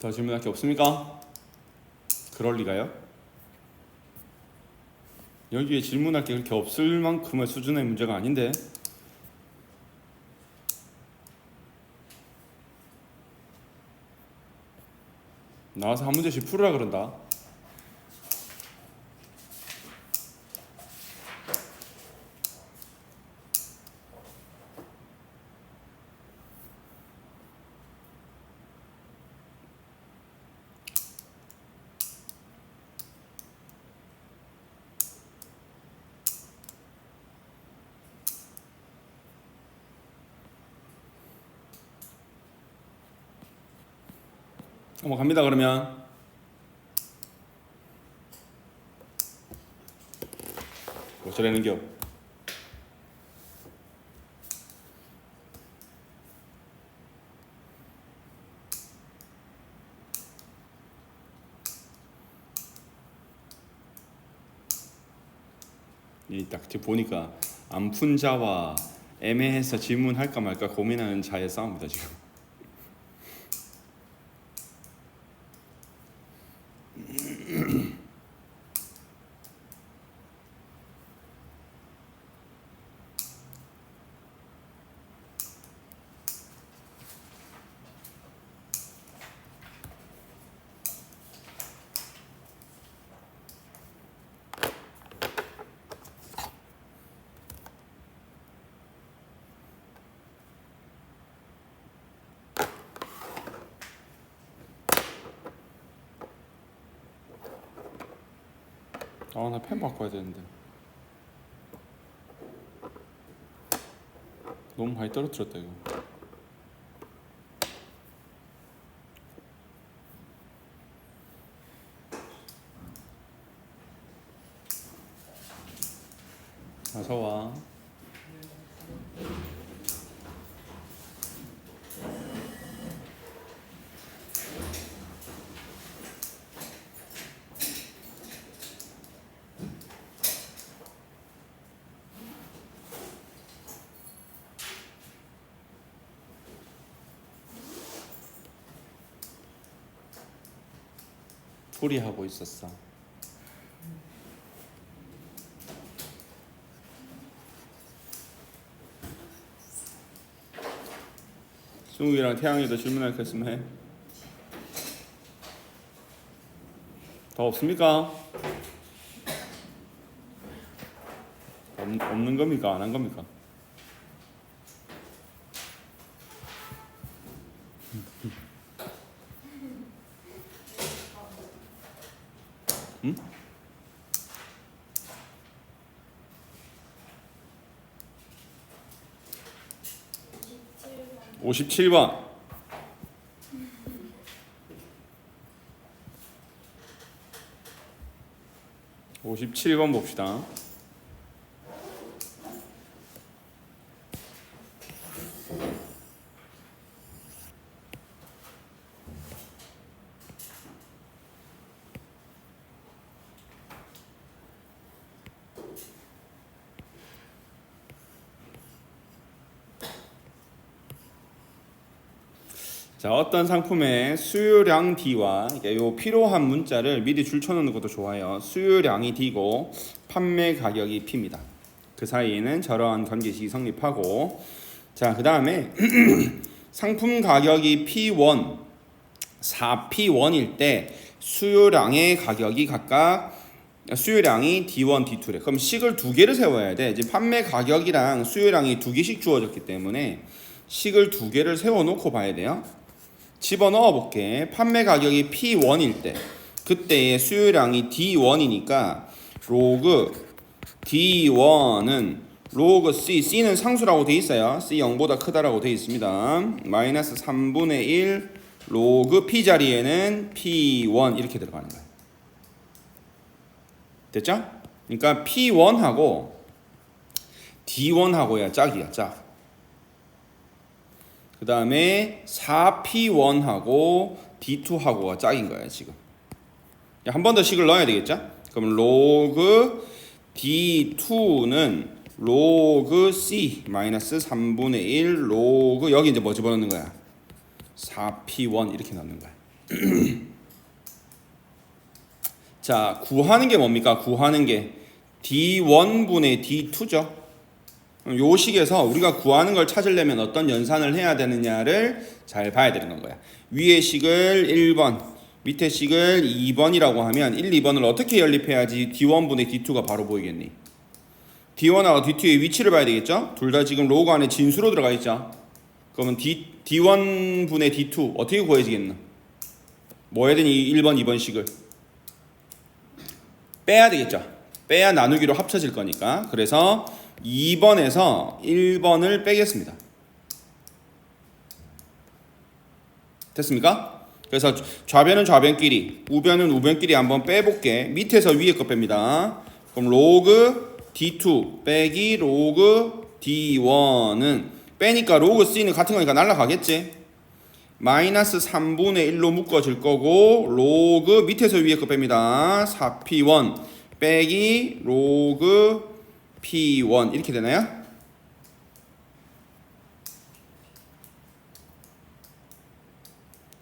더 질문할 게 없습니까? 그럴 리가요? 여기에 질문할 게 그렇게 없을 만큼의 수준의 문제가 아닌데. 나와서 한 문제씩 풀으라 그런다. 갑니다. 그러면 어쩌라는겨? 딱 보니까 안 푼 자와 애매해서 질문할까 말까 고민하는 자의 싸움이다 지금. 나 펜 바꿔야 되는데 너무 많이 떨어뜨렸다 이거. 어서 와. 풀이하고 있었어. 승욱이랑 태양이도 질문할 거 있으면 해. 더 없습니까? 없는 겁니까? 안 한 겁니까? 응? 57번. 57번 봅시다. 자, 어떤 상품의 수요량 D와 요 필요한 문자를 미리 줄쳐놓는 것도 좋아요. 수요량이 D고 판매 가격이 P입니다. 그 사이에는 저러한 관계식이 성립하고, 자, 그 다음에 상품 가격이 P1, 4P1일 때 수요량의 가격이 각각 수요량이 D1, D2래. 그럼 식을 두 개를 세워야 돼. 이제 판매 가격이랑 수요량이 두 개씩 주어졌기 때문에 식을 두 개를 세워놓고 봐야 돼요. 집어넣어 볼게. 판매 가격이 P1일 때 그때의 수요량이 D1이니까 로그 D1은 로그 C는 상수라고 돼 있어요. C 0보다 크다라고 돼 있습니다. 마이너스 3분의 1 로그 P 자리에는 P1 이렇게 들어가는 거예요. 됐죠? 그러니까 P1하고 D1하고야 짝이야, 짝. 그 다음에 4P1하고 D2하고가 짝인 거야 지금. 한 번 더 식을 넣어야 되겠죠? 그럼 로그 D2는 로그 C 마이너스 3분의 1 로그 여기 이제 뭐 집어넣는 거야? 4P1 이렇게 넣는 거야. 자, 구하는 게 뭡니까? 구하는 게 D1분의 D2죠. 요 식에서 우리가 구하는 걸 찾으려면 어떤 연산을 해야 되느냐를 잘 봐야 되는 거야. 위의 식을 1번, 밑에 식을 2번이라고 하면 1, 2번을 어떻게 연립해야지 D1분의 D2가 바로 보이겠니? D1하고 D2의 위치를 봐야 되겠죠? 둘 다 지금 로그 안에 진수로 들어가 있죠? 그러면 D1분의 D2 어떻게 구해지겠나? 뭐 해야 되니? 1번, 2번 식을 빼야 되겠죠? 빼야 나누기로 합쳐질 거니까. 그래서 2번에서 1번을 빼겠습니다. 됐습니까? 그래서 좌변은 좌변끼리, 우변은 우변끼리 한번 빼볼게. 밑에서 위에 거 뺍니다. 그럼 로그 D2 빼기 로그 D1은 빼니까 로그 C는 같은 거니까 날라가겠지? 마이너스 3분의 1로 묶어질 거고 로그 밑에서 위에 거 뺍니다. 4P1 빼기 로그 P1 이렇게 되나요?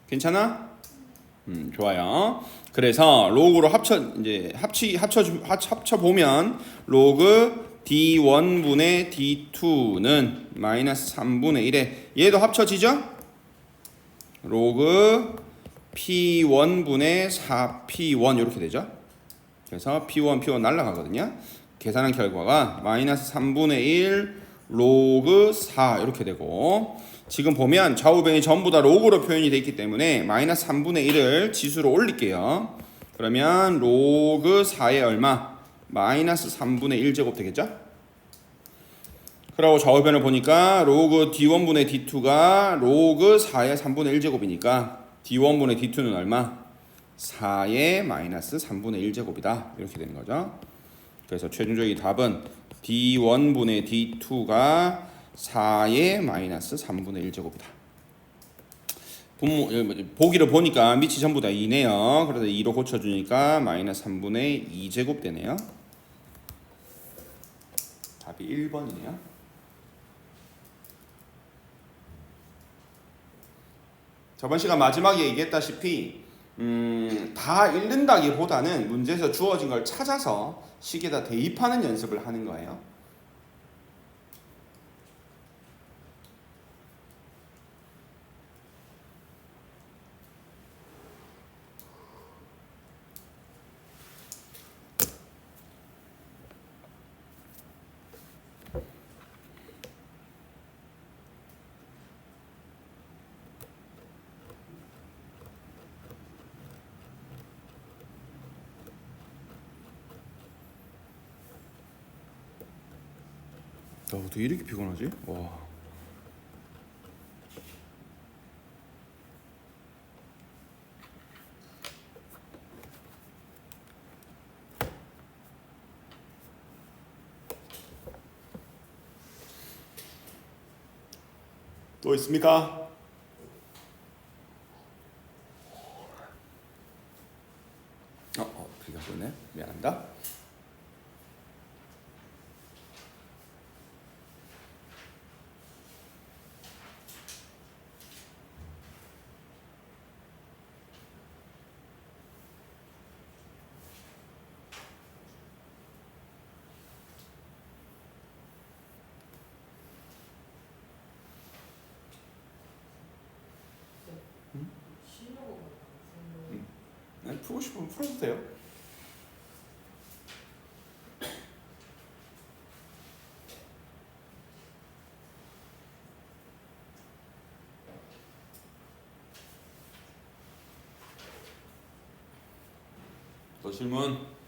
괜찮아? 좋아요. 그래서 로그로 합쳐 보면 로그 D1분의 D2는 마이너스 3분의 1에 얘도 합쳐지죠? 로그 P1분의 4P1 이렇게 되죠. 그래서 P1 날라가거든요. 계산한 결과가 마이너스 3분의 1 로그 4 이렇게 되고, 지금 보면 좌우변이 전부 다 로그로 표현이 되어 있기 때문에 마이너스 3분의 1을 지수로 올릴게요. 그러면 로그 4의 얼마? 마이너스 3분의 1제곱 되겠죠? 그리고 좌우변을 보니까 로그 D1분의 D2가 로그 4의 3분의 1제곱이니까 D1분의 D2는 얼마? 4의 마이너스 3분의 1제곱이다. 이렇게 되는 거죠. 그래서 최종적인 답은 D1분의 D2가 4의 마이너스 3분의 1제곱이다. 보기를 보니까 밑이 전부 다 2네요. 그래서 2로 고쳐주니까 마이너스 3분의 2제곱 되네요. 답이 1번이네요. 저번 시간 마지막에 얘기했다시피 다 읽는다기보다는 문제에서 주어진 걸 찾아서 식에다 대입하는 연습을 하는 거예요. 어떻게 이렇게 피곤하지? 와. 또 있습니까? 비가 오네. 미안합니다. 풀고 싶으면 풀어도 돼요. 또 질문?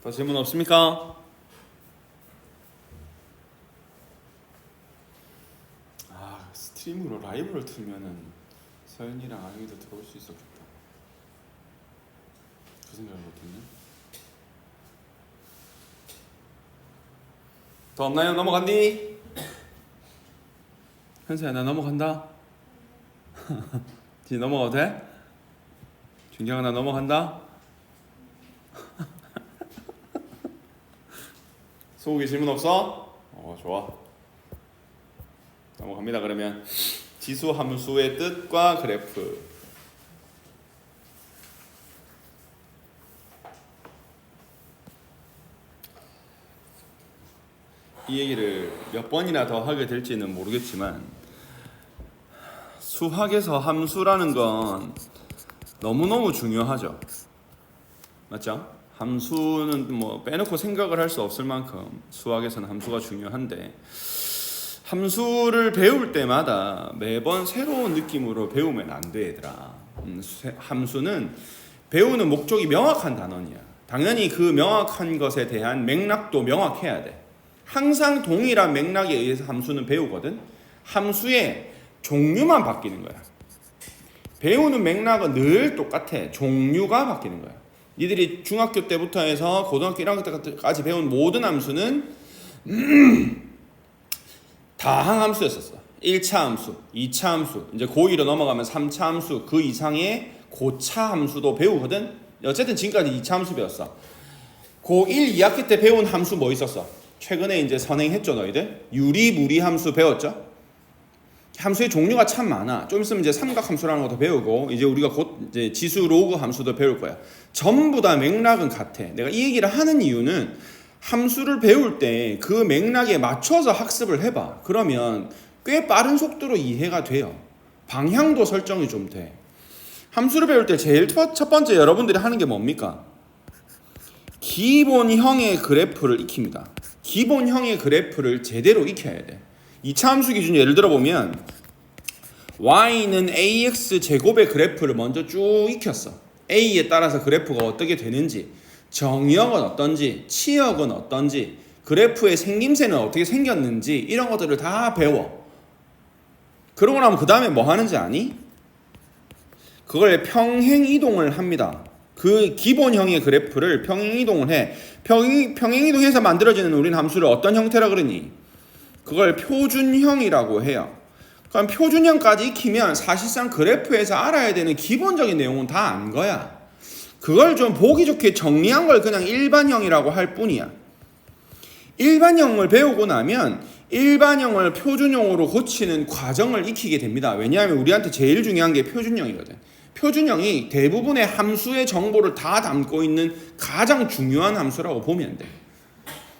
더 질문 없습니까? 스트리밍으로 라이브를 틀면은 서연이랑 아영이도 들어올 수 있었겠다. 그 생각을 못했네. 더 없나요? 넘어간디? 현수야 나 넘어간다. 진짜 넘어가도 돼? 준경아 나 넘어간다. 소고기 질문 없어? 좋아. 넘어갑니다. 그러면 지수 함수의 뜻과 그래프. 이 얘기를 몇 번이나 더 하게 될지는 모르겠지만 수학에서 함수라는 건 너무너무 중요하죠. 맞죠? 함수는 뭐 빼놓고 생각을 할 수 없을 만큼 수학에서는 함수가 중요한데 함수를 배울 때마다 매번 새로운 느낌으로 배우면 안 돼, 얘들아. 함수는 배우는 목적이 명확한 단원이야. 당연히 그 명확한 것에 대한 맥락도 명확해야 돼. 항상 동일한 맥락에 의해서 함수는 배우거든. 함수의 종류만 바뀌는 거야. 배우는 맥락은 늘 똑같아. 종류가 바뀌는 거야. 니들이 중학교 때부터 해서 고등학교 1학년 때까지 배운 모든 함수는 다 항함수였었어. 1차 함수, 2차 함수, 이제 고2로 넘어가면 3차 함수, 그 이상의 고차 함수도 배우거든. 어쨌든 지금까지 2차 함수 배웠어. 고1, 2학기 때 배운 함수 뭐 있었어? 최근에 이제 선행했죠, 너희들? 유리무리 함수 배웠죠? 함수의 종류가 참 많아. 좀 있으면 이제 삼각함수라는 것도 배우고, 이제 우리가 곧 이제 지수 로그 함수도 배울 거야. 전부 다 맥락은 같아. 내가 이 얘기를 하는 이유는 함수를 배울 때 그 맥락에 맞춰서 학습을 해봐. 그러면 꽤 빠른 속도로 이해가 돼요. 방향도 설정이 좀 돼. 함수를 배울 때 제일 첫 번째 여러분들이 하는 게 뭡니까? 기본형의 그래프를 익힙니다. 기본형의 그래프를 제대로 익혀야 돼. 2차 함수 기준 예를 들어 보면 y는 ax 제곱의 그래프를 먼저 쭉 익혔어. a에 따라서 그래프가 어떻게 되는지, 정의역은 어떤지, 치역은 어떤지, 그래프의 생김새는 어떻게 생겼는지 이런 것들을 다 배워. 그러고 나면 그 다음에 뭐 하는지 아니? 그걸 평행이동을 합니다. 그 기본형의 그래프를 평행이동을 해. 평행이동해서 만들어지는 우린 함수를 어떤 형태라 그러니? 그걸 표준형이라고 해요. 그럼 표준형까지 익히면 사실상 그래프에서 알아야 되는 기본적인 내용은 다 안 거야. 그걸 좀 보기 좋게 정리한 걸 그냥 일반형이라고 할 뿐이야. 일반형을 배우고 나면 일반형을 표준형으로 고치는 과정을 익히게 됩니다. 왜냐하면 우리한테 제일 중요한 게 표준형이거든. 표준형이 대부분의 함수의 정보를 다 담고 있는 가장 중요한 함수라고 보면 돼.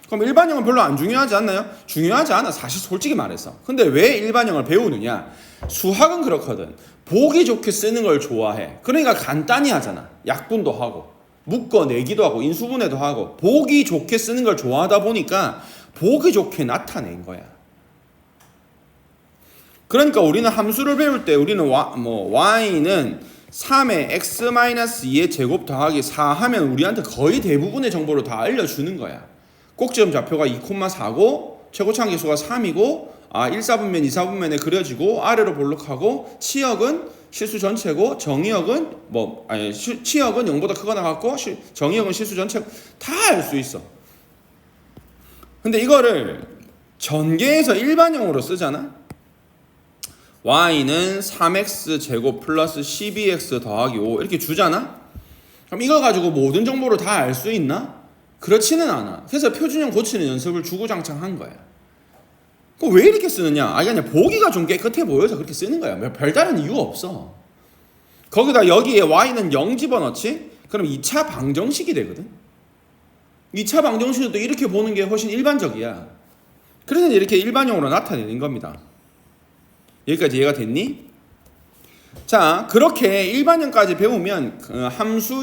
그럼 일반형은 별로 안 중요하지 않나요? 중요하지 않아, 사실 솔직히 말해서. 근데 왜 일반형을 배우느냐? 수학은 그렇거든. 보기 좋게 쓰는 걸 좋아해. 그러니까 간단히 하잖아. 약분도 하고 묶어내기도 하고 인수분해도 하고 보기 좋게 쓰는 걸 좋아하다 보니까 보기 좋게 나타낸 거야. 그러니까 우리는 함수를 배울 때 우리는 y는 3의 x-2의 제곱 더하기 4 하면 우리한테 거의 대부분의 정보를 다 알려주는 거야. 꼭지점 좌표가 2,4고 최고차항계수가 3이고 1, 4분면, 2, 4분면에 그려지고 아래로 볼록하고 치역은 실수 전체고 정의역은 치역은 0보다 크거나 같고 정의역은 실수 전체 다 알 수 있어. 근데 이거를 전개해서 일반형으로 쓰잖아. y는 3x 제곱 플러스 12x 더하기 5 이렇게 주잖아. 그럼 이거 가지고 모든 정보를 다 알 수 있나? 그렇지는 않아. 그래서 표준형 고치는 연습을 주구장창 한 거야. 왜 이렇게 쓰느냐? 그냥 보기가 좀 깨끗해 보여서 그렇게 쓰는 거야. 별다른 이유가 없어. 거기다 여기에 y는 0 집어넣지? 그럼 2차 방정식이 되거든. 2차 방정식도 이렇게 보는 게 훨씬 일반적이야. 그래서 이렇게 일반형으로 나타내는 겁니다. 여기까지 이해가 됐니? 자, 그렇게 일반형까지 배우면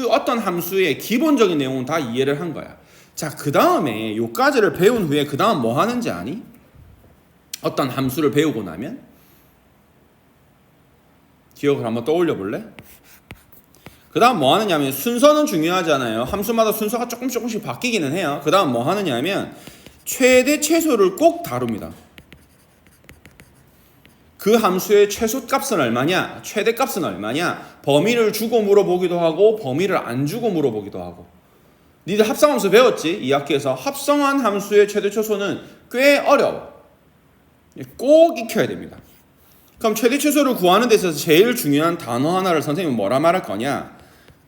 어떤 함수의 기본적인 내용은 다 이해를 한 거야. 자, 그 다음에 요까지를 배운 후에 그 다음 뭐 하는지 아니? 어떤 함수를 배우고 나면? 기억을 한번 떠올려 볼래? 그 다음 뭐 하느냐면 순서는 중요하잖아요. 함수마다 순서가 조금씩 바뀌기는 해요. 그 다음 뭐 하느냐면 최대 최소를 꼭 다룹니다. 그 함수의 최소값은 얼마냐? 최대값은 얼마냐? 범위를 주고 물어보기도 하고 범위를 안 주고 물어보기도 하고. 니들 합성함수 배웠지? 이 학기에서 합성한 함수의 최대 최소는 꽤 어려워. 꼭 익혀야 됩니다. 그럼 최대 최소를 구하는 데 있어서 제일 중요한 단어 하나를 선생님은 뭐라 말할 거냐?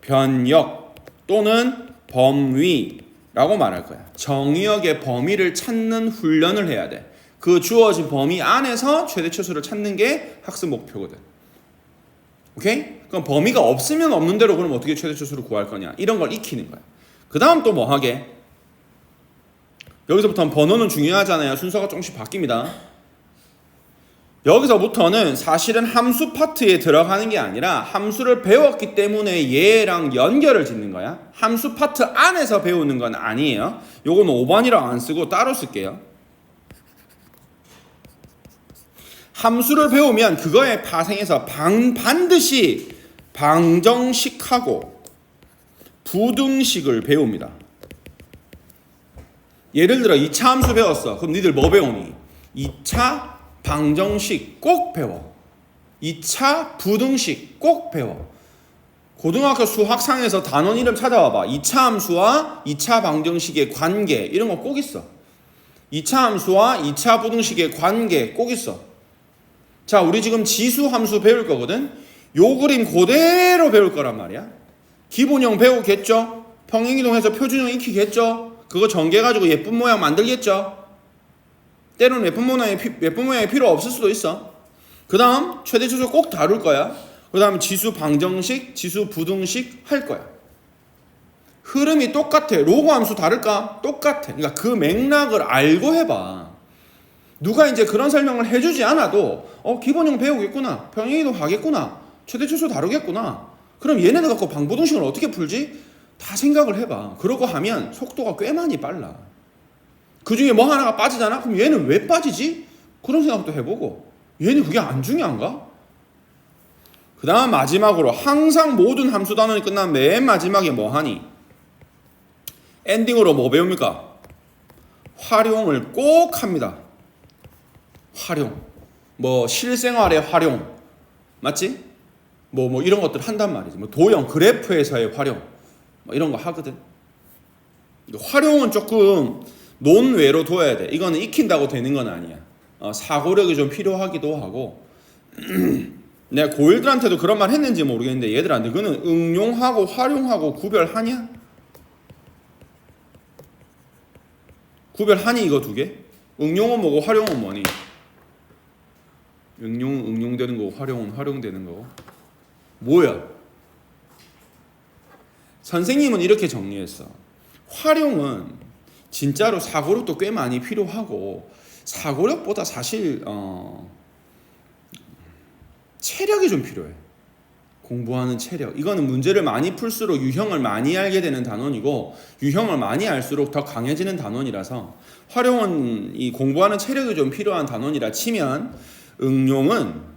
변역 또는 범위라고 말할 거야. 정의역의 범위를 찾는 훈련을 해야 돼. 그 주어진 범위 안에서 최대 최소를 찾는 게 학습 목표거든. 오케이? 그럼 범위가 없으면 없는 대로 그럼 어떻게 최대 최소를 구할 거냐? 이런 걸 익히는 거야. 그 다음 또 뭐 하게? 여기서부터는 번호는 중요하잖아요. 순서가 조금씩 바뀝니다. 여기서부터는 사실은 함수 파트에 들어가는 게 아니라 함수를 배웠기 때문에 얘랑 연결을 짓는 거야. 함수 파트 안에서 배우는 건 아니에요. 요건 5번이라고 안 쓰고 따로 쓸게요. 함수를 배우면 그거에 파생해서 반드시 방정식하고 부등식을 배웁니다. 예를 들어 2차 함수 배웠어. 그럼 니들 뭐 배우니? 2차 방정식 꼭 배워. 2차 부등식 꼭 배워. 고등학교 수학상에서 단원 이름 찾아와봐. 2차 함수와 2차 방정식의 관계 이런 거 꼭 있어. 2차 함수와 2차 부등식의 관계 꼭 있어. 자, 우리 지금 지수 함수 배울 거거든. 요 그림 그대로 배울 거란 말이야. 기본형 배우겠죠? 평행이동해서 표준형 익히겠죠? 그거 전개가지고 예쁜 모양 만들겠죠? 때로는 예쁜 모양이 필요 없을 수도 있어. 그 다음 최대 최소 꼭 다룰 거야. 그 다음 지수 방정식, 지수 부등식 할 거야. 흐름이 똑같아. 로그 함수 다를까? 똑같아. 그러니까 그 맥락을 알고 해봐. 누가 이제 그런 설명을 해주지 않아도 기본형 배우겠구나, 평행이동 하겠구나, 최대 최소 다루겠구나. 그럼 얘네들 갖고 방부등식을 어떻게 풀지? 다 생각을 해봐. 그러고 하면 속도가 꽤 많이 빨라. 그 중에 뭐 하나가 빠지잖아? 그럼 얘는 왜 빠지지? 그런 생각도 해보고, 얘는 그게 안 중요한가? 그 다음 마지막으로 항상 모든 함수 단원이 끝나면 맨 마지막에 뭐 하니? 엔딩으로 뭐 배웁니까? 활용을 꼭 합니다. 활용. 뭐 실생활의 활용. 맞지? 뭐 이런 것들 한단 말이지. 뭐 도형, 그래프에서의 활용. 뭐 이런 거 하거든. 활용은 조금 논외로 둬야 돼. 이거는 익힌다고 되는 건 아니야. 사고력이 좀 필요하기도 하고. 내가 고1들한테도 그런 말 했는지 모르겠는데 얘들한테 그거는 응용하고 활용하고 구별하냐? 구별하니 이거 두 개? 응용은 뭐고 활용은 뭐니? 응용은 응용되는 거고 활용은 활용되는 거고. 뭐야? 선생님은 이렇게 정리했어. 활용은 진짜로 사고력도 꽤 많이 필요하고 사고력보다 사실 체력이 좀 필요해. 공부하는 체력. 이거는 문제를 많이 풀수록 유형을 많이 알게 되는 단원이고 유형을 많이 알수록 더 강해지는 단원이라서 활용은 이 공부하는 체력이 좀 필요한 단원이라 치면 응용은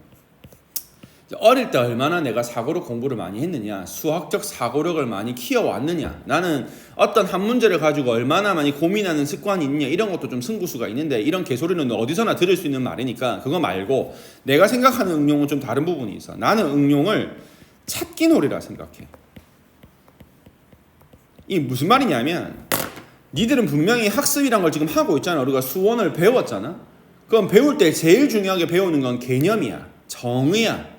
어릴 때 얼마나 내가 사고력 공부를 많이 했느냐, 수학적 사고력을 많이 키워왔느냐, 나는 어떤 한 문제를 가지고 얼마나 많이 고민하는 습관이 있느냐, 이런 것도 좀 승부수가 있는데 이런 개소리는 어디서나 들을 수 있는 말이니까 그거 말고 내가 생각하는 응용은 좀 다른 부분이 있어. 나는 응용을 찾기 놀이라 생각해. 이게 무슨 말이냐면 니들은 분명히 학습이란 걸 지금 하고 있잖아. 우리가 수원을 배웠잖아. 그럼 배울 때 제일 중요하게 배우는 건 개념이야. 정의야.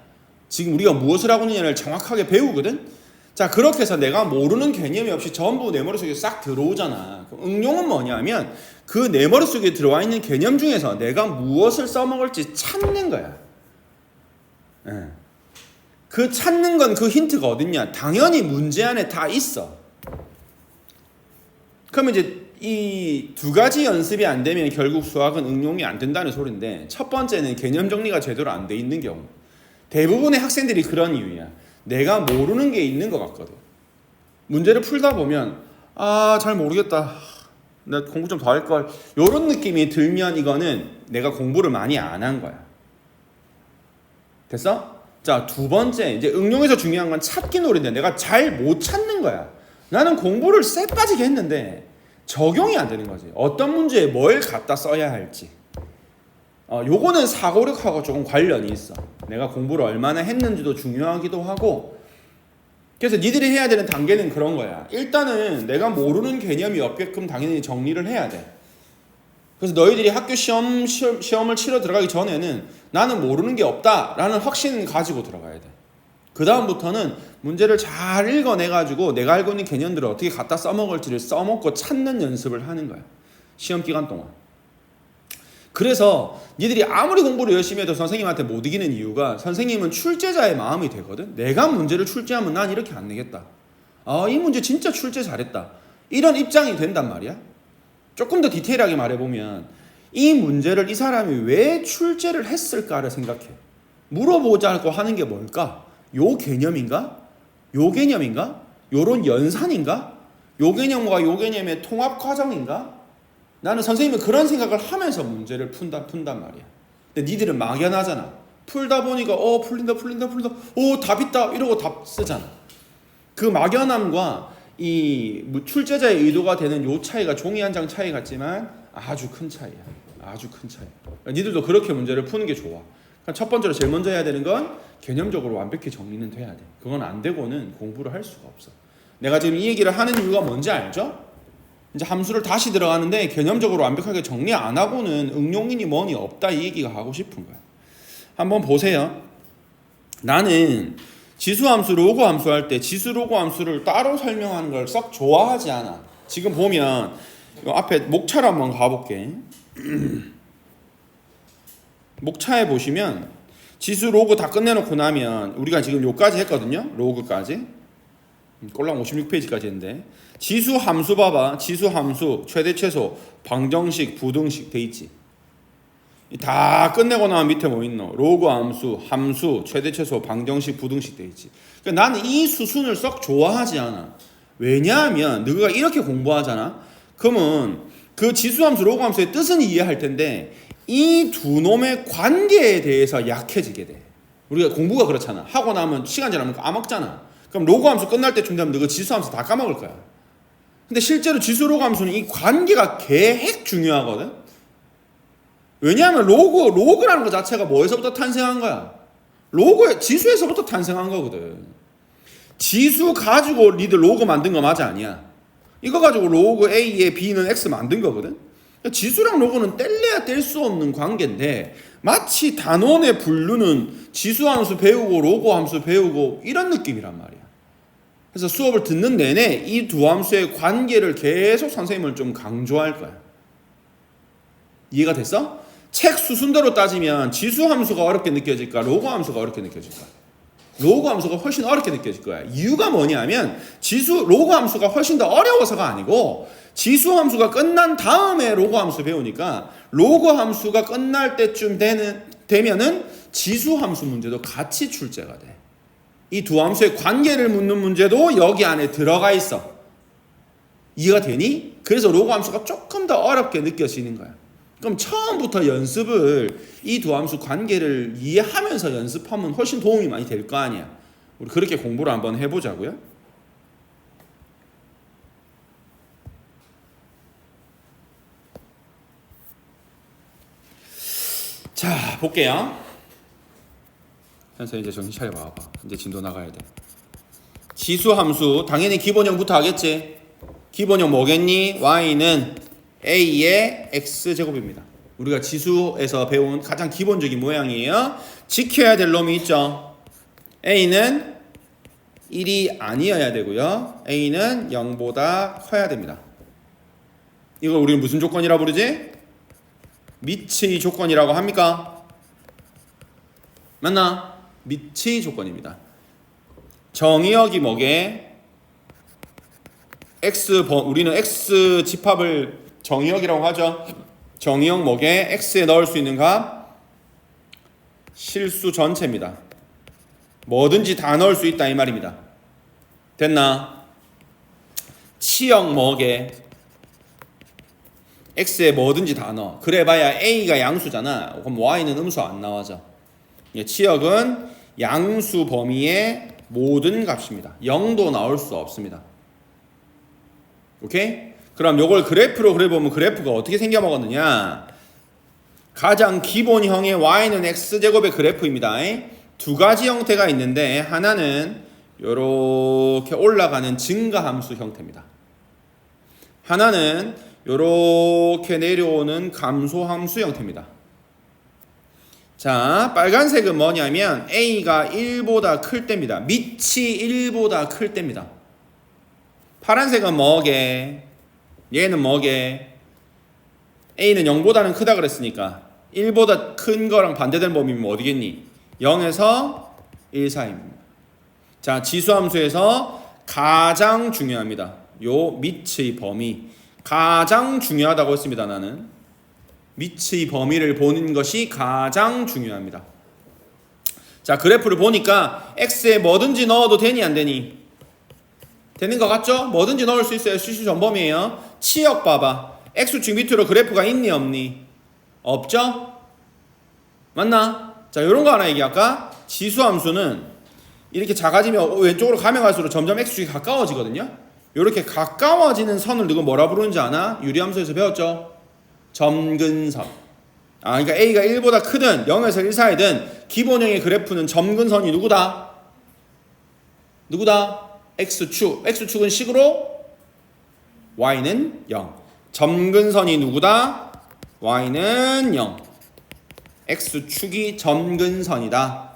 지금 우리가 무엇을 하고 있느냐를 정확하게 배우거든. 자, 그렇게 해서 내가 모르는 개념이 없이 전부 내 머릿속에 싹 들어오잖아. 응용은 뭐냐면 그 내 머릿속에 들어와 있는 개념 중에서 내가 무엇을 써먹을지 찾는 거야. 그 찾는 건 그 힌트가 어딨냐? 당연히 문제 안에 다 있어. 그러면 이제 이 두 가지 연습이 안 되면 결국 수학은 응용이 안 된다는 소리인데, 첫 번째는 개념 정리가 제대로 안 돼 있는 경우. 대부분의 학생들이 그런 이유야. 내가 모르는 게 있는 것 같거든. 문제를 풀다 보면 잘 모르겠다, 나 공부 좀 더 할걸, 이런 느낌이 들면 이거는 내가 공부를 많이 안 한 거야. 됐어? 자, 두 번째, 이제 응용에서 중요한 건 찾기 놀이인데 내가 잘 못 찾는 거야. 나는 공부를 쎄 빠지게 했는데 적용이 안 되는 거지. 어떤 문제에 뭘 갖다 써야 할지. 요거는 사고력하고 조금 관련이 있어. 내가 공부를 얼마나 했는지도 중요하기도 하고. 그래서 니들이 해야 되는 단계는 그런 거야. 일단은 내가 모르는 개념이 없게끔 당연히 정리를 해야 돼. 그래서 너희들이 학교 시험을 치러 들어가기 전에는 나는 모르는 게 없다라는 확신 가지고 들어가야 돼. 그 다음부터는 문제를 잘 읽어내가지고 내가 알고 있는 개념들을 어떻게 갖다 써먹을지를 써먹고 찾는 연습을 하는 거야. 시험 기간 동안. 그래서 니들이 아무리 공부를 열심히 해도 선생님한테 못 이기는 이유가 선생님은 출제자의 마음이 되거든. 내가 문제를 출제하면 난 이렇게 안 내겠다. 이 문제 진짜 출제 잘했다. 이런 입장이 된단 말이야. 조금 더 디테일하게 말해보면 이 문제를 이 사람이 왜 출제를 했을까를 생각해. 물어보자고 하는 게 뭘까? 요 개념인가? 요 개념인가? 요런 연산인가? 요 개념과 요 개념의 통합 과정인가? 나는 선생님은 그런 생각을 하면서 문제를 fun단 말이야. 근데 니들은 막연하잖아. 풀다 보니까 풀린다. 답 있다 이러고 답 쓰잖아. 그 막연함과 이 출제자의 의도가 되는 요 차이가 종이 한 장 차이 같지만 아주 큰 차이야. 아주 큰 차이. 니들도 그렇게 문제를 푸는 게 좋아. 그러니까 첫 번째로 제일 먼저 해야 되는 건 개념적으로 완벽히 정리는 돼야 돼. 그건 안 되고는 공부를 할 수가 없어. 내가 지금 이 얘기를 하는 이유가 뭔지 알죠? 이제 함수를 다시 들어가는데 개념적으로 완벽하게 정리 안 하고는 응용이니 뭐니 없다 이 얘기가 하고 싶은 거야. 한번 보세요. 나는 지수함수, 로그함수 할 때 지수 로그함수를 따로 설명하는 걸 썩 좋아하지 않아. 지금 보면 이 앞에 목차로 한번 가볼게. 목차에 보시면 지수 로그 다 끝내놓고 나면 우리가 지금 요까지 했거든요. 로그까지. 꼴랑 56페이지까지 했는데 지수 함수 봐봐. 지수 함수 최대 최소 방정식 부등식 돼 있지. 다 끝내고 나면 밑에 뭐 있노? 로그 함수 최대 최소 방정식 부등식 돼 있지. 그러니까 나는 이 수순을 썩 좋아하지 않아. 왜냐하면 너가 이렇게 공부하잖아. 그러면 그 지수 함수 로그 함수의 뜻은 이해할 텐데 이 두 놈의 관계에 대해서 약해지게 돼. 우리가 공부가 그렇잖아. 하고 나면 시간 지나면 까먹잖아. 그럼 로그 함수 끝날 때쯤 되면 너 지수 함수 다 까먹을 거야. 근데 실제로 지수 로그 함수는 이 관계가 개핵 중요하거든. 왜냐하면 로그라는 것 자체가 뭐에서부터 탄생한 거야? 지수에서부터 탄생한 거거든. 지수 가지고 니들 로그 만든 거 맞아 아니야? 이거 가지고 로그 A에 B는 X 만든 거거든. 지수랑 로그는 뗄래야 뗄 수 없는 관계인데 마치 단원의 분류는 지수 함수 배우고 로그 함수 배우고 이런 느낌이란 말이야. 그래서 수업을 듣는 내내 이 두 함수의 관계를 계속 선생님을 좀 강조할 거야. 이해가 됐어? 책 수순대로 따지면 지수 함수가 어렵게 느껴질까? 로그 함수가 어렵게 느껴질까? 로그 함수가 훨씬 어렵게 느껴질 거야. 이유가 뭐냐면 로그 함수가 훨씬 더 어려워서가 아니고 지수 함수가 끝난 다음에 로그 함수 배우니까 로그 함수가 끝날 때쯤 되면은 지수 함수 문제도 같이 출제가 돼. 이 두 함수의 관계를 묻는 문제도 여기 안에 들어가 있어. 이해가 되니? 그래서 로그 함수가 조금 더 어렵게 느껴지는 거야. 그럼 처음부터 연습을 이 두 함수 관계를 이해하면서 연습하면 훨씬 도움이 많이 될 거 아니야. 우리 그렇게 공부를 한번 해보자고요. 자, 볼게요. 현서 이제 정신 차려봐. 이제 진도 나가야 돼. 지수 함수 당연히 기본형부터 하겠지. 기본형 뭐겠니? y는 a의 x제곱입니다. 우리가 지수에서 배운 가장 기본적인 모양이에요. 지켜야 될 놈이 있죠. a는 1이 아니어야 되고요. a는 0보다 커야 됩니다. 이걸 우리는 무슨 조건이라 부르지? 미치의 조건이라고 합니까? 맞나? 미치의 조건입니다. 정의역이 뭐게? 우리는 x 집합을 정의역이라고 하죠. 정의역 뭐게? x에 넣을 수 있는 값 실수 전체입니다. 뭐든지 다 넣을 수 있다 이 말입니다. 됐나? 치역 뭐게? x에 뭐든지 다 넣어. 그래봐야 a가 양수잖아. 그럼 y는 음수 안 나와져. 치역은 양수 범위의 모든 값입니다. 0도 나올 수 없습니다. 오케이? 그럼 요걸 그래프로 그려보면 그래프가 어떻게 생겨먹었느냐? 가장 기본형의 y는 x제곱의 그래프입니다. 두 가지 형태가 있는데 하나는 이렇게 올라가는 증가함수 형태입니다. 하나는 요렇게 내려오는 감소함수 형태입니다. 자, 빨간색은 뭐냐면 A가 1보다 클 때입니다. 밑이 1보다 클 때입니다. 파란색은 뭐게? 얘는 뭐게? A는 0보다는 크다 그랬으니까 1보다 큰 거랑 반대되는 범위면 어디겠니? 0에서 1 사이입니다. 자, 지수함수에서 가장 중요합니다. 요 밑의 범위 가장 중요하다고 했습니다. 나는 밑의 범위를 보는 것이 가장 중요합니다. 자, 그래프를 보니까 x에 뭐든지 넣어도 되니 안 되니? 되는 것 같죠? 뭐든지 넣을 수 있어요. 수시 전범위예요. 치역 봐봐. x축 밑으로 그래프가 있니 없니? 없죠? 맞나? 자, 이런 거 하나 얘기할까? 지수함수는 이렇게 작아지면 왼쪽으로 가면 갈수록 점점 x축이 가까워지거든요. 이렇게 가까워지는 선을 누가 뭐라 부르는지 아나? 유리함수에서 배웠죠? 점근선. 그러니까 A가 1보다 크든 0에서 1 사이든 기본형의 그래프는 점근선이 누구다? 누구다? X축. X축은 식으로 Y는 0. 점근선이 누구다? Y는 0. X축이 점근선이다.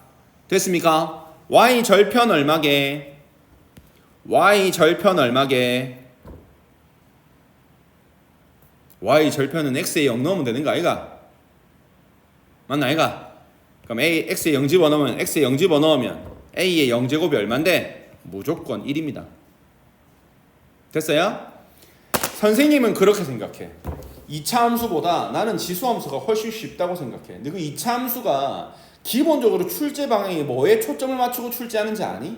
됐습니까? Y 절편 얼마게? Y 절편 얼마게? Y 절편은 X에 0 넣으면 되는 거 아이가? 맞나 아이가? 그럼 X에 0 집어넣으면 X에 0 집어넣으면 A의 0제곱이 얼만데? 무조건 1입니다. 됐어요? 선생님은 그렇게 생각해. 2차 함수보다 나는 지수함수가 훨씬 쉽다고 생각해. 근데 그 2차 함수가 기본적으로 출제 방향이 뭐에 초점을 맞추고 출제하는지 아니?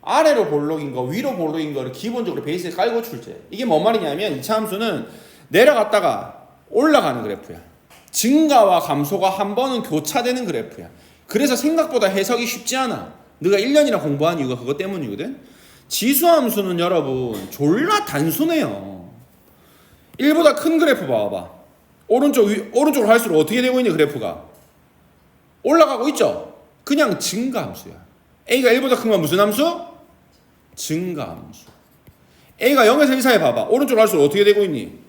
아래로 볼록인 거, 위로 볼록인 거를 기본적으로 베이스에 깔고 출제. 이게 뭔 말이냐면 2차 함수는 내려갔다가 올라가는 그래프야. 증가와 감소가 한 번은 교차되는 그래프야. 그래서 생각보다 해석이 쉽지 않아. 네가 1년이나 공부한 이유가 그것 때문이거든. 지수함수는 여러분 졸라 단순해요. 1보다 큰 그래프 봐봐. 오른쪽으로 갈수록 어떻게 되고 있니 그래프가? 올라가고 있죠? 그냥 증가함수야. A가 1보다 큰 건 무슨 함수? 증가함수. A가 0에서 1 사이 봐봐. 오른쪽으로 갈수록 어떻게 되고 있니?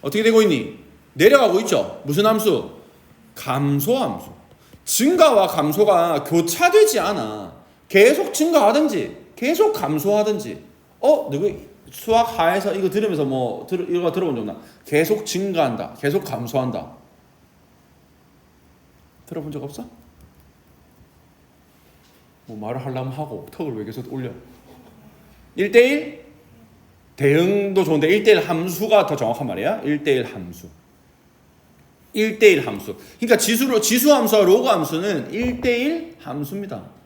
어떻게 되고 있니? 내려가고 있죠? 무슨 함수? 감소함수. 증가와 감소가 교차되지 않아. 계속 증가하든지 계속 감소하든지. 너가 수학 하에서 이거 들으면서 이거 들어본 적 없나? 계속 증가한다. 계속 감소한다. 들어본 적 없어? 말을 하려면 하고 턱을 왜 계속 올려? 1대1? 대응도 좋은데 1대1 함수가 더 정확한 말이야. 1대1 함수. 1대1 함수. 그러니까 지수 함수와 로그 함수는 1대1 함수입니다.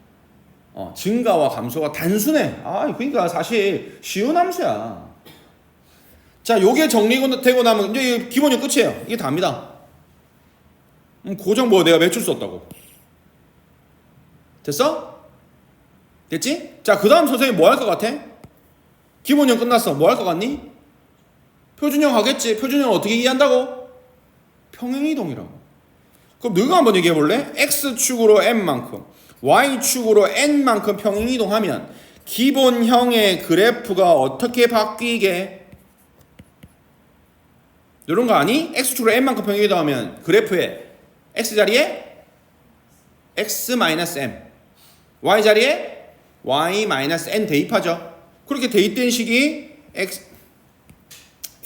증가와 감소가 단순해. 그러니까 사실 쉬운 함수야. 자, 요게 정리되고 나면 이제 기본이 끝이에요. 이게 답니다. 고정 내가 매출 썼다고. 됐어? 됐지? 자, 그 다음 선생님 뭐 할 것 같아? 기본형 끝났어. 뭐 할 것 같니? 표준형 하겠지. 표준형 어떻게 이해한다고? 평행이동이라고. 그럼 너가 한번 얘기해 볼래? X축으로 N만큼 Y축으로 N만큼 평행이동하면 기본형의 그래프가 어떻게 바뀌게? 이런 거 아니? X축으로 N만큼 평행이동하면 그래프에 X자리에 X-M Y자리에 Y-N 대입하죠. 그렇게 대입된 식이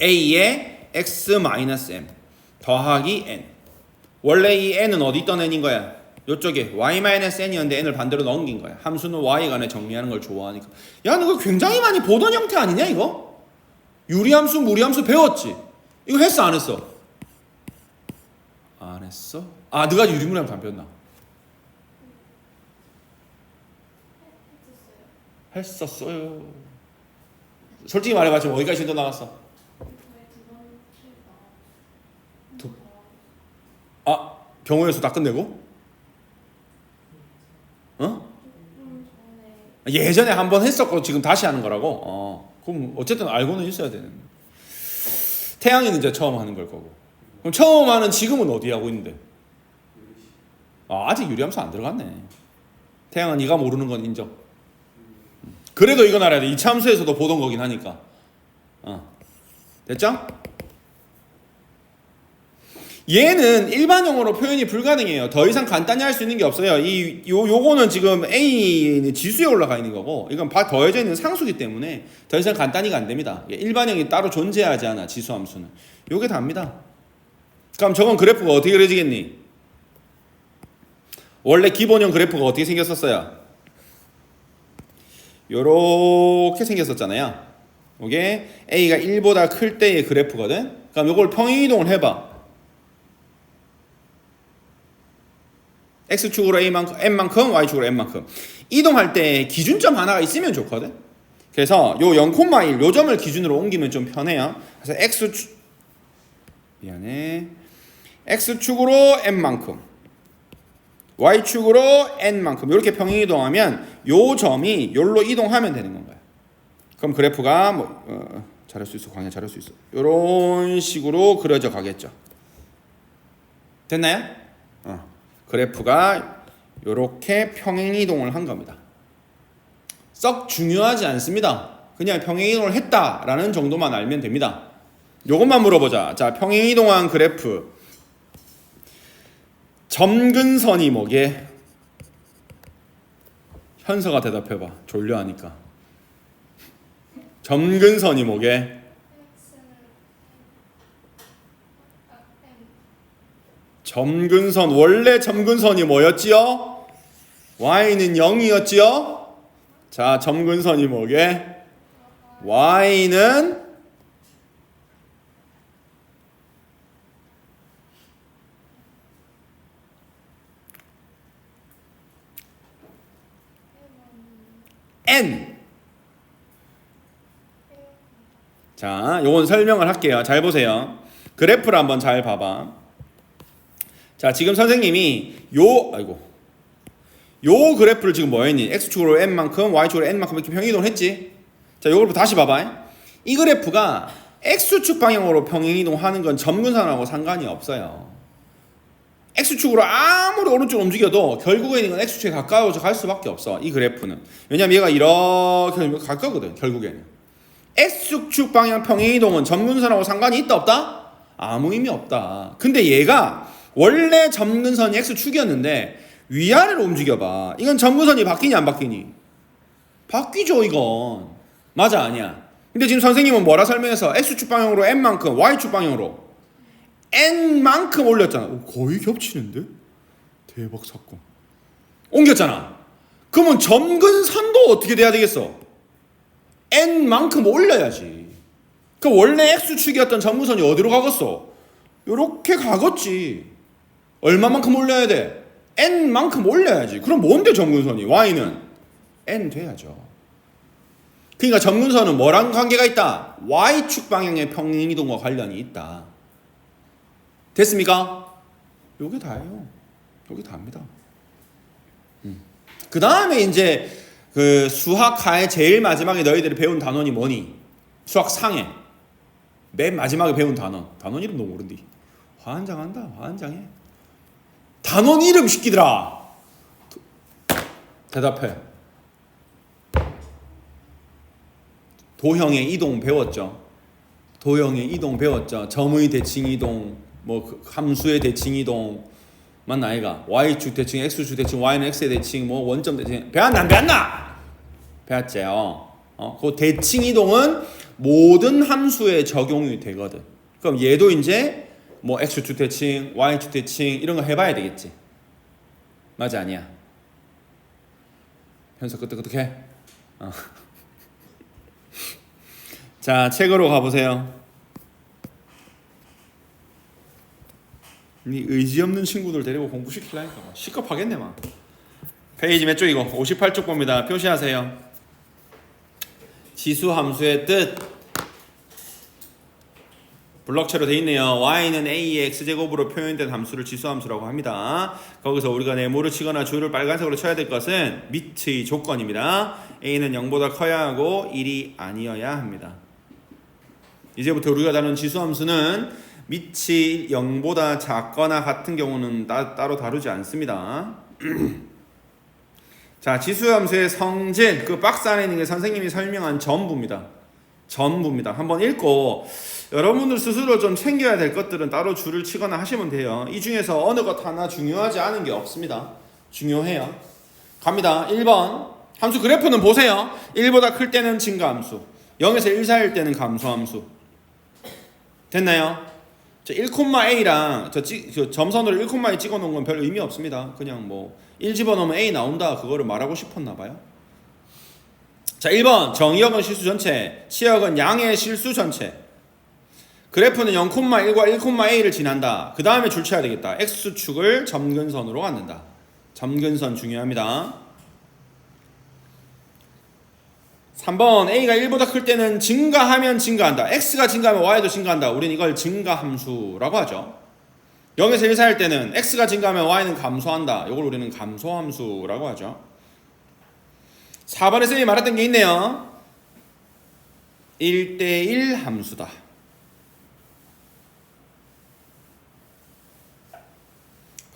A에 X-M 더하기 N. 원래 이 N은 어디 있던 N인 거야? 이쪽에 Y-N이었는데 N을 반대로 넘긴 거야. 함수는 Y간에 정리하는 걸 좋아하니까. 야, 너 굉장히 많이 보던 형태 아니냐 이거? 유리함수, 무리함수 배웠지? 이거 했어 안 했어? 안 했어? 너가 유리무리함수 안 배웠나? 했었어요. 솔직히 말해봐. 지금 어디까지 신도 나갔어? 경호에서 다 끝내고? 예전에 한번 했었고 지금 다시 하는 거라고? 그럼 어쨌든 알고는 있어야 되는. 태양이는 이제 처음 하는 걸 거고. 그럼 처음 하는 지금은 어디 하고 있는데? 아직 유리함수 안 들어갔네. 태양은 네가 모르는 건 인정. 그래도 이건 알아야 돼. 2차 함수에서도 보던 거긴 하니까. 됐죠? 얘는 일반형으로 표현이 불가능해요. 더 이상 간단히 할 수 있는 게 없어요. 요거는 지금 A는 지수에 올라가 있는 거고, 이건 더해져 있는 상수기 때문에 더 이상 간단히가 안 됩니다. 일반형이 따로 존재하지 않아, 지수 함수는. 요게 답니다. 그럼 저건 그래프가 어떻게 그려지겠니? 원래 기본형 그래프가 어떻게 생겼었어요? 요렇게 생겼었잖아요. 이게 A가 1보다 클 때의 그래프거든. 그럼 요걸 평행이동을 해봐. X축으로 N만큼, Y축으로 N만큼. 이동할 때 기준점 하나가 있으면 좋거든. 그래서 요 0,1, 요 점을 기준으로 옮기면 좀 편해요. 그래서 X축으로 N만큼, Y축으로 N만큼 이렇게 평행이동하면 요 점이 요로 이동하면 되는 건가요. 그럼 그래프가 잘할 수 있어. 광야 잘할 수 있어. 요런 식으로 그려져 가겠죠. 됐나요? 그래프가 요렇게 평행이동을 한 겁니다. 썩 중요하지 않습니다. 그냥 평행이동을 했다라는 정도만 알면 됩니다. 요것만 물어보자. 자, 평행이동한 그래프. 점근선이 뭐게? 현서가 대답해봐. 졸려하니까. 점근선이 뭐게? 점근선, 원래 점근선이 뭐였지요? Y는 0이었지요? 자, 점근선이 뭐게? Y는 N. 자, 요건 설명을 할게요. 잘 보세요. 그래프를 한번 잘 봐봐. 자, 지금 선생님이 요 그래프를 지금 뭐 했니? X축으로 N만큼, Y축으로 N만큼 이렇게 평행이동을 했지? 자, 요걸 다시 봐봐. 이 그래프가 X축 방향으로 평행이동하는 건 점근선하고 상관이 없어요. X축으로 아무리 오른쪽으로 움직여도 결국에는 이건 X축에 가까워져 갈 수밖에 없어. 이 그래프는. 왜냐면 얘가 이렇게 가까거든, 결국에는. X축 방향 평행이동은 점근선하고 상관이 있다 없다? 아무 의미 없다. 근데 얘가 원래 점근선이 X축이었는데 위아래로 움직여봐. 이건 점근선이 바뀌니 안 바뀌니? 바뀌죠, 이건. 맞아, 아니야? 근데 지금 선생님은 뭐라 설명해서 X축 방향으로 N만큼, Y축 방향으로 N만큼 올렸잖아. 거의 겹치는데? 대박 사건. 옮겼잖아. 그러면 점근선도 어떻게 돼야 되겠어? N만큼 올려야지. 그 원래 X축이었던 점근선이 어디로 가겠어? 요렇게 가겠지. 얼마만큼 올려야 돼? N만큼 올려야지. 그럼 뭔데 점근선이? Y는 N 돼야죠. 그러니까 점근선은 뭐랑 관계가 있다? Y축 방향의 평행이동과 관련이 있다. 됐습니까? 요게 다예요. 요게 다입니다. 그 다음에 이제 그 수학하에 제일 마지막에 너희들이 배운 단원이 뭐니? 수학 상해. 맨 마지막에 배운 단원. 단원 이름도 모른디. 화한장한다. 화한장해. 단원 이름 시키더라. 대답해. 도형의 이동 배웠죠? 도형의 이동 배웠죠? 점의 대칭 이동, 뭐 함수의 대칭 이동, 맞나 아이가? Y축 대칭, X축 대칭, Y는 X의 대칭, 뭐 원점 대칭. 배웠나 안 배웠나? 배웠지요. 그 대칭 이동은 모든 함수에 적용이 되거든. 그럼 얘도 이제 뭐 X축 대칭, Y축 대칭 이런 거 해봐야 되겠지. 맞아, 아니야? 현서 끄떡끄떡해. 자, 책으로 가보세요. 이 의지 없는 친구들 데리고 공부시키려니까 시급하겠네 막. 페이지 몇 쪽이고? 58쪽 봅니다. 표시하세요. 지수함수의 뜻. 블럭체로 돼 있네요. y는 a의 x제곱으로 표현된 함수를 지수함수라고 합니다. 거기서 우리가 네모를 치거나 줄을 빨간색으로 쳐야 될 것은 밑의 조건입니다. a는 0보다 커야 하고 1이 아니어야 합니다. 이제부터 우리가 다룬 지수함수는 밑이 0보다 작거나 같은 경우는 따로 다루지 않습니다. 자, 지수함수의 성질, 그 박스 안에 있는 게 선생님이 설명한 전부입니다. 전부입니다. 한번 읽고 여러분들 스스로 좀 챙겨야 될 것들은 따로 줄을 치거나 하시면 돼요. 이 중에서 어느 것 하나 중요하지 않은 게 없습니다. 중요해요. 갑니다. 1번 함수 그래프는 보세요. 1보다 클 때는 증가함수, 0에서 1 사이일 때는 감소함수. 됐나요? 1,a랑 저 점선으로 1,2 찍어놓은 건 별 의미 없습니다. 그냥 뭐 1 집어넣으면 a 나온다 그거를 말하고 싶었나 봐요. 자, 1번 정의역은 실수 전체, 치역은 양의 실수 전체. 그래프는 0,1과 1,a를 지난다. 그 다음에 줄 쳐야 되겠다. x축을 점근선으로 갖는다. 점근선 중요합니다. 3번 a가 1보다 클 때는 증가하면 증가한다. x가 증가하면 y도 증가한다. 우린 이걸 증가함수라고 하죠. 0에서 1 사이일 때는 x가 증가하면 y는 감소한다. 이걸 우리는 감소함수라고 하죠. 4번에 쌤이 말했던 게 있네요. 1대1 함수다.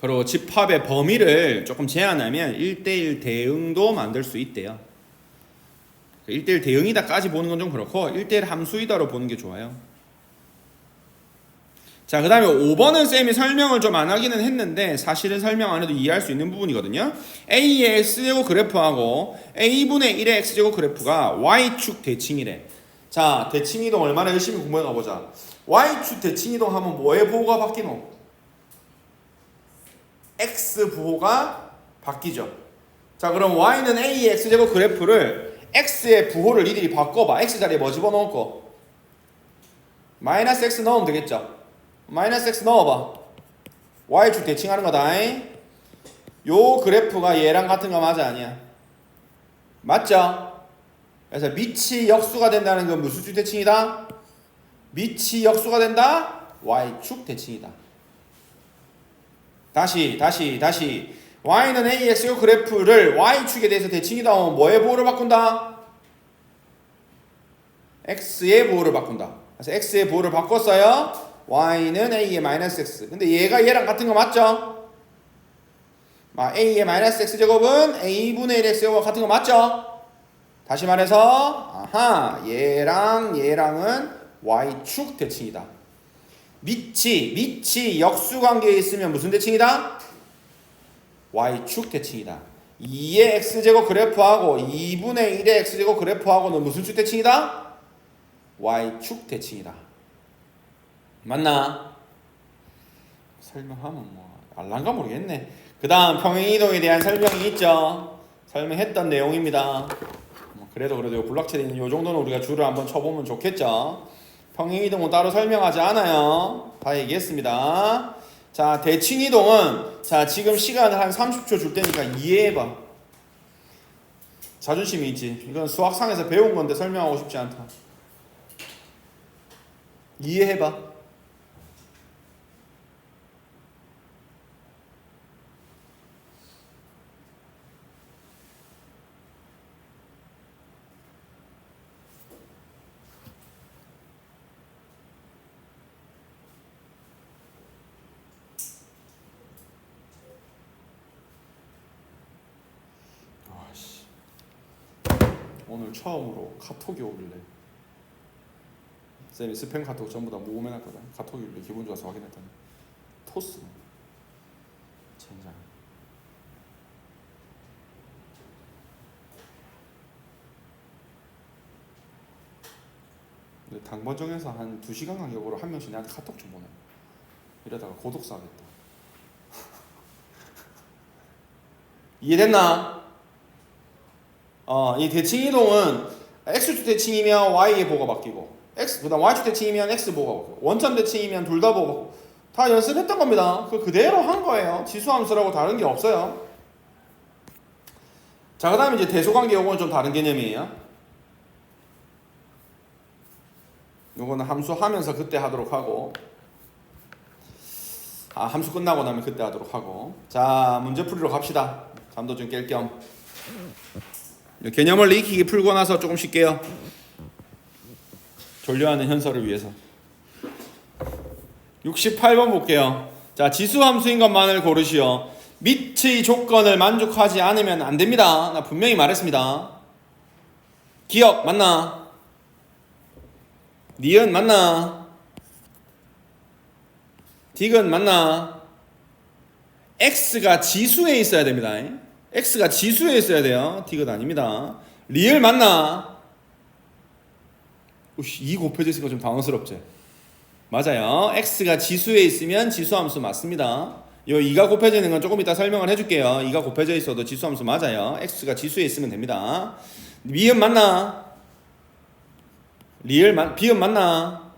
그리고 집합의 범위를 조금 제한하면 1대1 대응도 만들 수 있대요. 1대1 대응이다까지 보는 건 좀 그렇고 1대1 함수이다로 보는 게 좋아요. 자, 그 다음에 5번은 쌤이 설명을 좀 안 하기는 했는데 사실은 설명 안 해도 이해할 수 있는 부분이거든요. A의 X제곱 그래프하고 A분의 1의 X제곱 그래프가 Y축 대칭이래. 자, 대칭이동 얼마나 열심히 공부해 가보자. Y축 대칭이동 하면 뭐의 부호가 바뀌노? X 부호가 바뀌죠. 자, 그럼 Y는 A의 X제곱 그래프를 X의 부호를 니들이 바꿔봐. X 자리에 뭐 집어넣고? 마이너스 X 넣으면 되겠죠. 마이너스 X 넣어봐. Y축 대칭하는 거다. 요 그래프가 얘랑 같은 거 맞아 아니야? 맞죠? 그래서 밑이 역수가 된다는 건 무슨 축 대칭이다? 밑이 역수가 된다? Y축 대칭이다. 다시 Y는 AX 그래프를 Y축에 대해서 대칭이다 하면 뭐의 부호를 바꾼다? X의 부호를 바꾼다. 그래서 X의 부호를 바꿨어요. Y는 A의 마이너스 X. 근데 얘가 얘랑 같은 거 맞죠? A의 마이너스 X제곱은 A분의 1 X제곱과 같은 거 맞죠? 다시 말해서 얘랑은 Y축 대칭이다. 밑이 역수관계에 있으면 무슨 대칭이다? Y축 대칭이다. 2의 X제곱 그래프하고 2분의 1의 X제곱 그래프하고는 무슨 축 대칭이다? Y축 대칭이다. 맞나? 설명하면 뭐 알란가 모르겠네. 그 다음 평행이동에 대한 설명이 있죠. 설명했던 내용입니다. 그래도 요 블록체인은 요 정도는 우리가 줄을 한번 쳐보면 좋겠죠. 평행이동은 따로 설명하지 않아요. 다 얘기했습니다. 자, 대칭이동은 자 지금 시간을 한 30초 줄 테니까 이해해봐. 자존심이 있지. 이건 수학상에서 배운 건데 설명하고 싶지 않다. 이해해봐. 오늘 처음으로 카톡이 오길래 쌤이 스팸 카톡 전부 다 모음해놨거든. 카톡이 오길래 기분 좋아서 확인했더니 토스네. 젠장. 근데 당번 정해서 한 2시간 간격으로 한 명씩 내한테 카톡 좀 보내. 이러다가 고독사 하겠다. 이해됐나? 이 대칭이동은 X축 대칭이면 Y의 부호가 바뀌고 그다음 Y축 대칭이면 X 부호가 바뀌고 원점 대칭이면 둘 다 부호가 바뀌고 다 연습했던 겁니다. 그대로 한 거예요. 지수함수라고 다른 게 없어요. 자, 그 다음에 이제 대소관계 요거는 좀 다른 개념이에요. 요거는 함수 하면서 그때 하도록 하고 함수 끝나고 나면 그때 하도록 하고. 자, 문제 풀이로 갑시다. 잠도 좀 깰 겸. 개념을 익히게 풀고 나서 조금 쉴게요. 졸려하는 현서를 위해서. 68번 볼게요. 자, 지수함수인 것만을 고르시오. 밑의 조건을 만족하지 않으면 안 됩니다. 나 분명히 말했습니다. 기억 맞나? 니은 맞나? 디귿 맞나? x가 지수에 있어야 됩니다. x가 지수에 있어야 돼요. 디귿 아닙니다. 리을 맞나? 오씨, 2 곱해져 있으니까 좀 당황스럽지? 맞아요. x가 지수에 있으면 지수함수 맞습니다. 요 2가 곱해져 있는 건 조금 이따 설명을 해줄게요. 2가 곱해져 있어도 지수함수 맞아요. x가 지수에 있으면 됩니다. 미음 맞나? 비음 맞나?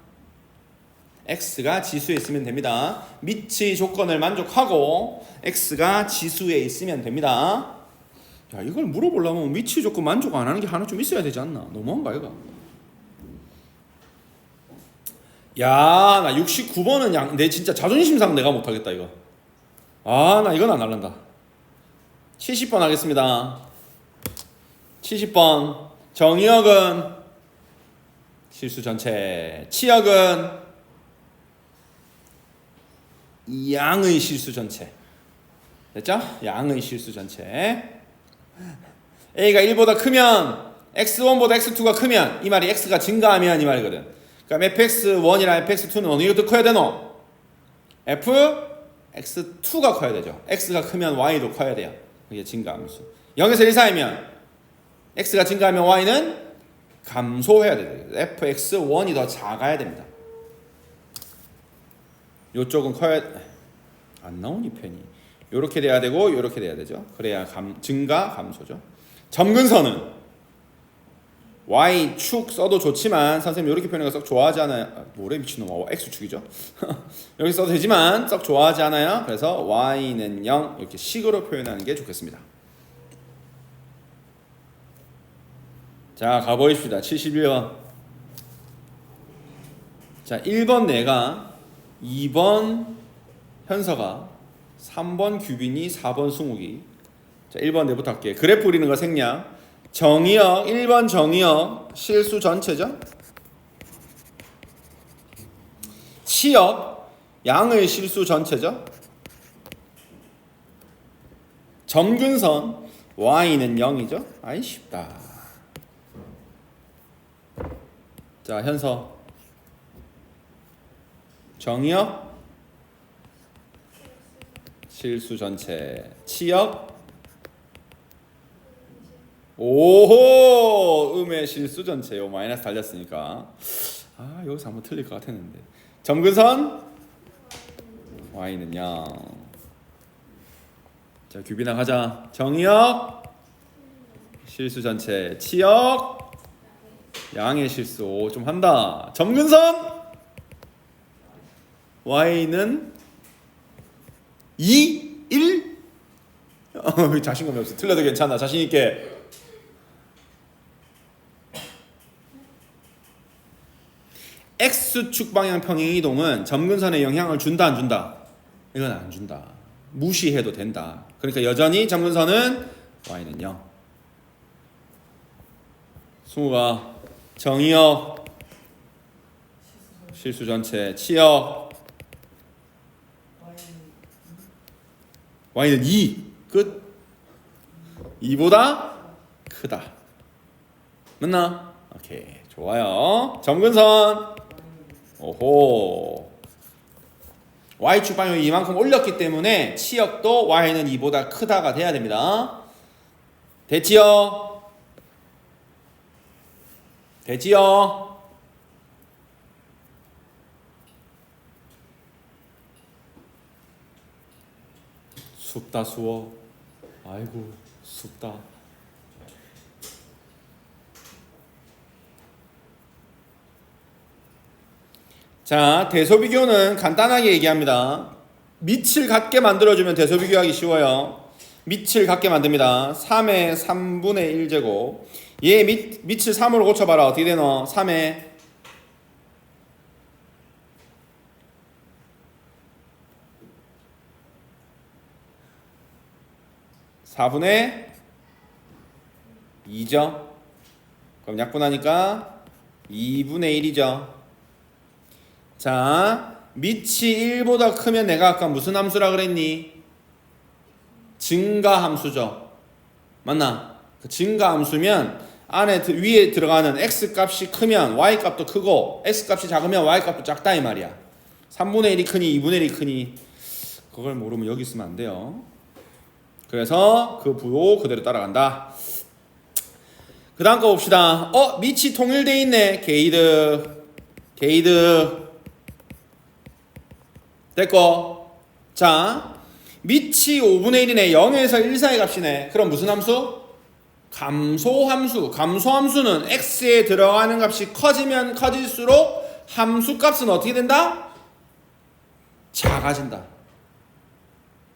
x가 지수에 있으면 됩니다. 미치 조건을 만족하고 x가 지수에 있으면 됩니다. 야, 이걸 물어보려면 미치 조건 만족 안 하는 게 하나 좀 있어야 되지 않나? 너무한가 이거? 야, 나 69번은 내 진짜 자존심상 내가 못하겠다 이거. 아, 나 이건 안 할란다. 70번 하겠습니다. 70번 정의역은 실수 전체, 치역은 양의 실수 전체. 됐죠? 양의 실수 전체. A가 1보다 크면 x1보다 x2가 크면 이 말이 x가 증가하면 이 말이거든. 그럼 fx1이랑 fx2는 어느 게 더 커야 되노? fx2가 커야 되죠. x가 크면 y도 커야 돼요. 이게 증가함수. 0에서 1 사이면 x가 증가하면 y는 감소해야 돼요. fx1이 더 작아야 됩니다. 요쪽은 커야 안 나오니 편이. 요렇게 돼야 되고 요렇게 돼야 되죠. 그래야 증가 감소죠. 점근선은 y축 써도 좋지만 선생님 이렇게 표현하는 거 썩 좋아하지 않아요. 뭐래 미친놈아. x축이죠. 여기 써도 되지만 썩 좋아하지 않아요. 그래서 y는 0 이렇게 식으로 표현하는 게 좋겠습니다. 자, 가보십시다. 71번. 자, 1번 내가 2번 현서가 3번 규빈이 4번 승욱이. 자, 1번 내부터 할게요. 그래프 그리는 거 생략. 정의역 1번 정의역 실수 전체죠. 치역 양의 실수 전체죠. 점근선 y는 0이죠. 아이 쉽다. 자, 현서 정의역 실수 전체, 치역 오호 음의 실수 전체. 요 마이너스 달렸으니까 아 여기서 한번 틀릴 것 같았는데. 점근선 y는 0. 자, 규빈아 가자. 정의역 실수 전체, 치역 양의 실수. 좀 한다. 점근선 y는 2, 1 자신감이 없어. 틀려도 괜찮아. 자신있게. X축 방향 평행 이동은 점근선에 영향을 준다 안 준다? 이건 안 준다. 무시해도 된다. 그러니까 여전히 점근선은 y는 0. 승우가 정의역 실수 전체, 치역 y는 2. 끝. 2보다 크다. 맞나? 오케이. 좋아요. 점근선. 오호. y축 방향이 이만큼 올렸기 때문에 치역도 y는 2보다 크다가 돼야 됩니다. 됐지요? 됐지요? 춥다 수워. 아이고 춥다. 자, 대소비교는 간단하게 얘기합니다. 밑을 같게 만들어주면 대소비교하기 쉬워요. 밑을 같게 만듭니다. 3의 3분의 1제곱. 얘 밑을 3으로 고쳐봐라. 어떻게 되노? 3의 4분의 2죠. 그럼 약분하니까 2분의 1이죠. 자, 밑이 1보다 크면 내가 아까 무슨 함수라 그랬니? 증가함수죠. 맞나? 그 증가함수면 안에 위에 들어가는 x 값이 크면 y 값도 크고 x 값이 작으면 y 값도 작다 이 말이야. 3분의 1이 크니 2분의 1이 크니 그걸 모르면 여기 있으면 안 돼요. 그래서 그 부호 그대로 따라간다. 그 다음 거 봅시다. 밑이 통일돼 있네. 게이드 됐고, 자 밑이 5분의 1이네. 0에서 1 사이 값이네. 그럼 무슨 함수? 감소함수는 x에 들어가는 값이 커지면 커질수록 함수 값은 어떻게 된다? 작아진다.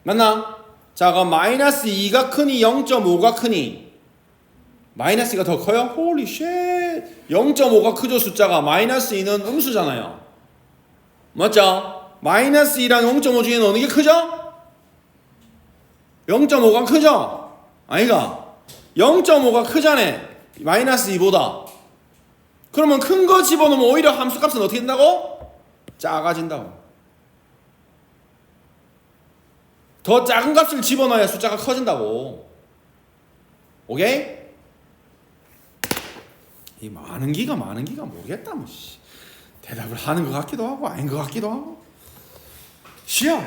맞나? 자, 그럼 마이너스 2가 크니 0.5가 크니? 마이너스 2가 더 커요? 홀리 쉣. 0.5가 크죠. 숫자가. 마이너스 2는 음수잖아요. 맞죠? 마이너스 2랑 0.5 중에는 어느 게 크죠? 0.5가 크죠? 아니가? 0.5가 크잖아. 마이너스 2보다. 그러면 큰 거 집어넣으면 오히려 함수값은 어떻게 된다고? 작아진다고. 더 작은 값을 집어넣어야 숫자가 커진다고. 오케이? 이 많은 기가 모르겠다. 뭐 대답을 하는 것 같기도 하고 아닌 것 같기도 하고. 쉬어.